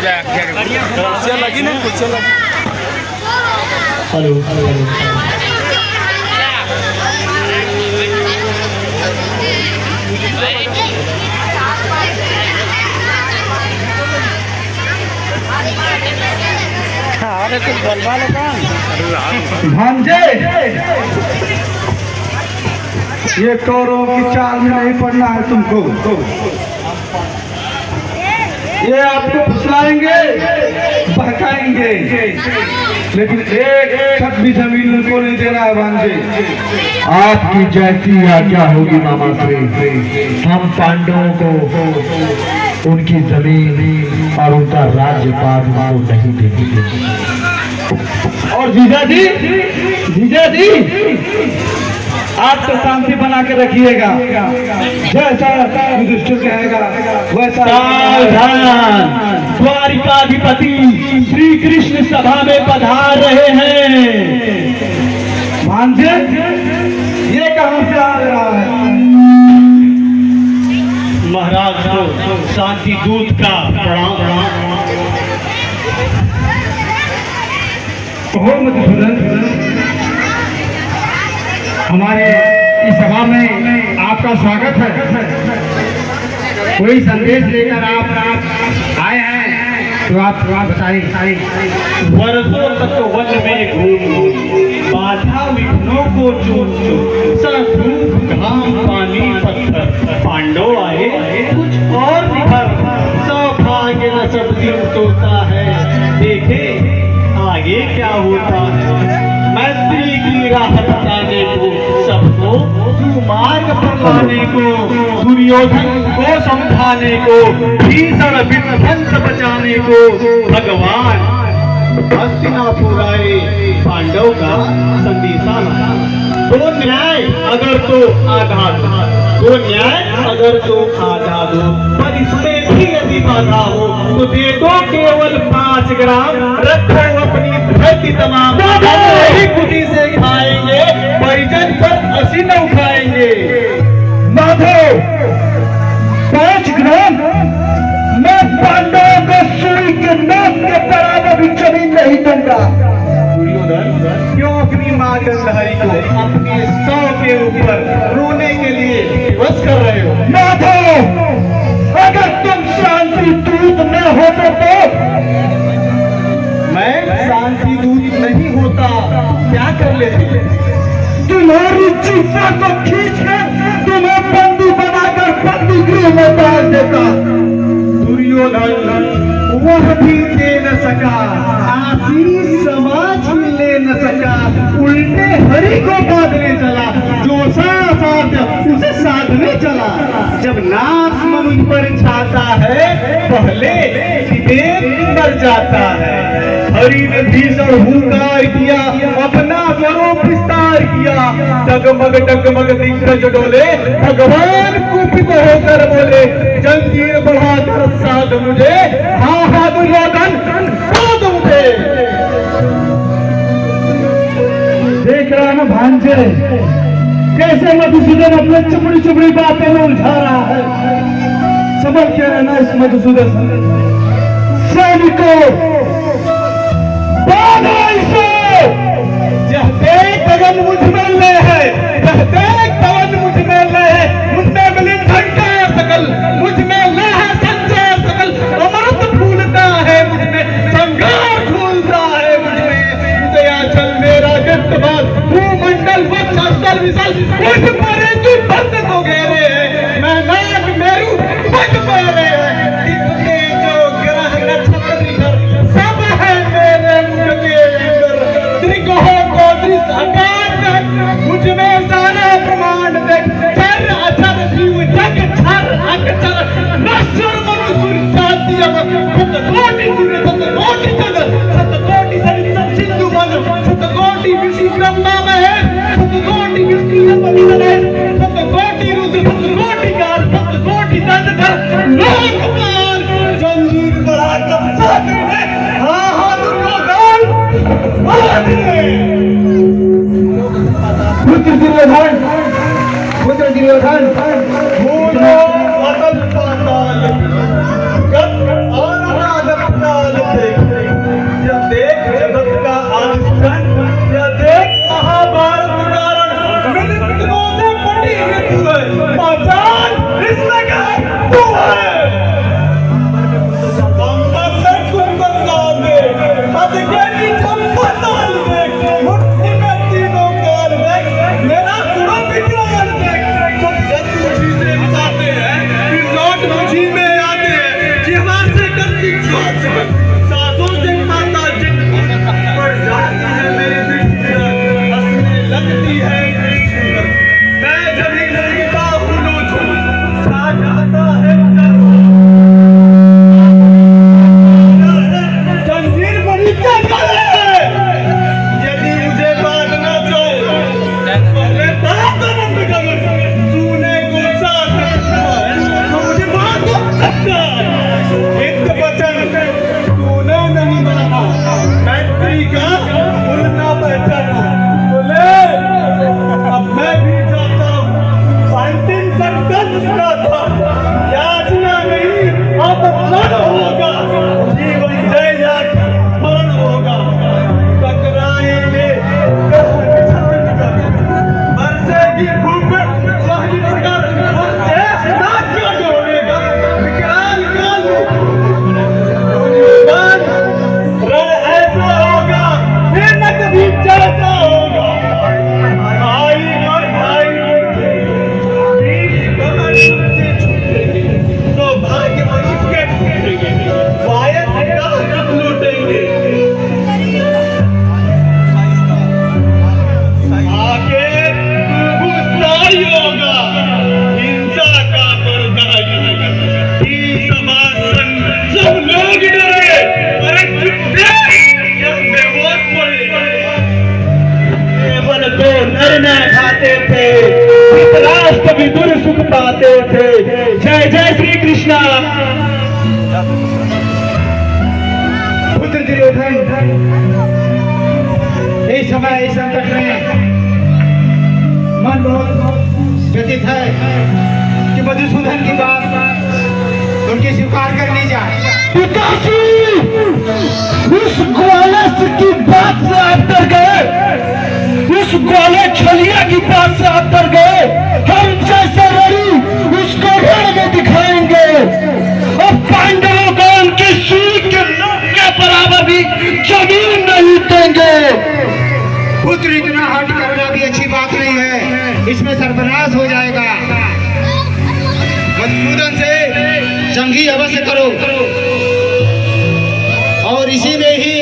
कुर्सियाँ लगी ना, कुर्सियाँ लगी। हेलो अरे कुछ बनवा लो काम। भांजे, ये कौरों की चाल में नहीं पड़ना है तुमको। ये आपको फुसलाएंगे, बहकाएंगे, लेकिन एक छत भी जमीन को नहीं देना है भांजे। आपकी जैसी आज्ञा होगी मामा श्री। हम पांडवों को उनकी जमीन और उनका राज्यपाल को नहीं देंगे। और जीजा जी, जीजा जी, आप तो शांति बना के रखिएगा। जैसा युधिष्ठिर कहेगा वैसा। सावधान, द्वारिकाधिपति श्री कृष्ण सभा में पधार रहे हैं। भांजे, ये कहां से आ रहा है? महाराज को शांति दूत का प्रणाम। मधुसूदन, हमारे इस सभा में आपका स्वागत है। कोई संदेश लेकर आप आए हैं तो आप बताइए। वर्षों तक वन में घूम बाधा विघ्नों को चूम धूप घाम पानी पत्थर पांडव आए कुछ और निखर। सौभाग्य न सब दिन सोता है, देखे आगे क्या होता है। मैत्री की राह बताने को, सबको सुमार्ग पर लाने को, दुर्योधन को समझाने को, भीषण विध्वंस बचाने को भगवान हस्तिनापुर आए पांडव का संदेशा लाया। तो न्याय अगर तो आधा दो, न्याय अगर तो आधा दो, पर इसमें भी यदि बाधा हो तो दे दो केवल 5 ग्राम। रखो अपनी धरती तमाम, ही खुदी से खाएंगे, परिजन पर हंसी न उठाएंगे। माधव, 5 ग्राम? मैं पांडवों को सुई के नाक के बराबर भी जमीन नहीं दूंगा। क्यों अपनी माँ गंधारी को अपने 100 के ऊपर रोने के लिए विवश कर रहे हो? माधव, अगर तुम शांति दूत न होते तो? मैं शांति दूत नहीं होता, क्या कर लेते? तुम्हारी चिंता को खींच कर तुम्हें बंदी बनाकर बंदी गृह में डाल देता। दुर्योधन वह भी दे न सका, आशीष समाज भी ले न सका, उल्टे हरि को बांधने चला, जो साथ उसे साधने चला। जब नाश मनुष्य पर छाता है, पहले विवेक मर जाता है। हरि ने भीषण हुंकार किया, अपना स्वरूप विस्तार किया, डगमग डगमग दिग्गज डोले, भगवान कुपित होकर बोले, जंजीर बढ़ाकर साध मुझे, हाँ हाँ दुर्योधन साध मुझे। देख रहा है ना भांजे, कैसे मधुसूदन अपने चुपड़ी चुपड़ी बातें में उलझा रहा है। समझ के रहना इस मधुसूदन सैनिकों, तगन मुझ में ले है, तगन मुझ में ले है, मुझ में मिलिन घंटा सकल, मुझ में ले है संजय सकल, अमृत फूलता है मुझ में, संघार फूलता है मुझ में, दयाचल मेरा गिफ्टबाद, भूमंडल वक्ष स्थल विशाल, मुझ पर तू बंद को घेरे है, मैं नाग मेरू बंद पैरे है, इतने जो ग्रह नक्षत्र निकर, सब है मेरे मुख के अंदर, त्रिकोह को त्रिसाकार तक, मुझ में सारा प्रमाण देख, चर अचर जीव जग छर अक्षर, नश्वर मनुष्य जाति अब, सतकोटि सूर्य सतकोटि चंद्र, सतकोटि सरित सिंधु मन, सतकोटि विष्णु ब्रह्मा महेश, सतकोटि विष्णु महेश, सतकोटि रुद्र सतकोटि काल, सतकोटि दंडधर, लोकपाल, जंजीर बढ़ाकर साथ में, हाँ हाँ दुर्योधन, पुत्र दुर्योधन, भूलो अतल पाताल, गत और नाद पिता पूर्ण सुख पाते थे। जय जय श्री कृष्णा। पुत्र दुर्योधन इस समय इस संकट में मन बहुत व्यतीत है कि मधुसूदन की बात उनकी स्वीकार कर ली जाए। पिताजी, उस ग्वालस की बात से आप डर गए, उस ग्वाले छलिया की बात से आप डर गए। हम जैसे लड़ी उसको रण में दिखाएंगे और पांडवों को उनकी सुई के नोक के बराबर भी जमीन नहीं देंगे। पुत्र इतना हट करना भी अच्छी बात नहीं है, इसमें सर्वनाश हो जाएगा। मधुसूदन से जंगी अवश्य करो और इसी में ही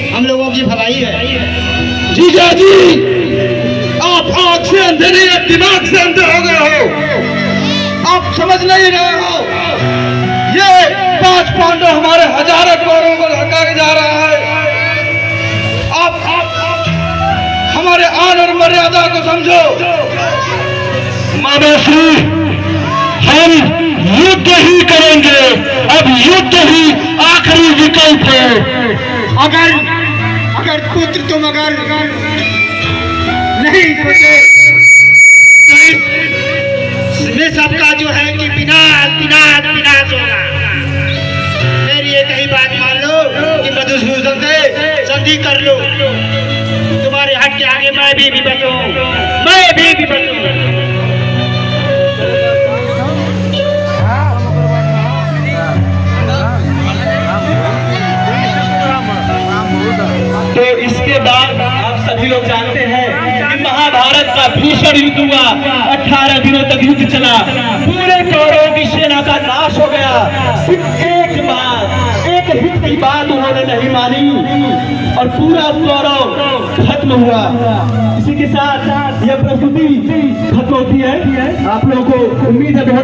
हम लोगों की भलाई है। जीजा जी, आप आंख से अंधे नहीं, आप दिमाग से अंधे हो गए हो। आप समझ नहीं रहे हो, ये 5 पांडव हमारे हजारों कौरवों को धक्का के जा रहा है। आप हमारे आन और मर्यादा को समझो। माताश्री, हम युद्ध ही करेंगे, अब युद्ध ही आखिरी विकल्प है। अगर पुत्र तुम अगर नहीं सोचे तो इसमें सबका जो है कि विनाश होगा। मेरी एक ही बात मान लो कि मधुसूदन से संधि कर लो। तुम्हारे हट के आगे मैं भी बचूं, मैं भी बचूं। तो इसके बाद आप सभी लोग जानते हैं कि महाभारत का भीषण युद्ध हुआ। 18 दिनों तक युद्ध चला, पूरे कौरवों की सेना का नाश हो गया। सिर्फ एक हित की बात उन्होंने नहीं मानी और पूरा कौरव खत्म हुआ। इसी के साथ यह प्रस्तुति खत्म होती है। आप लोगों को उम्मीद है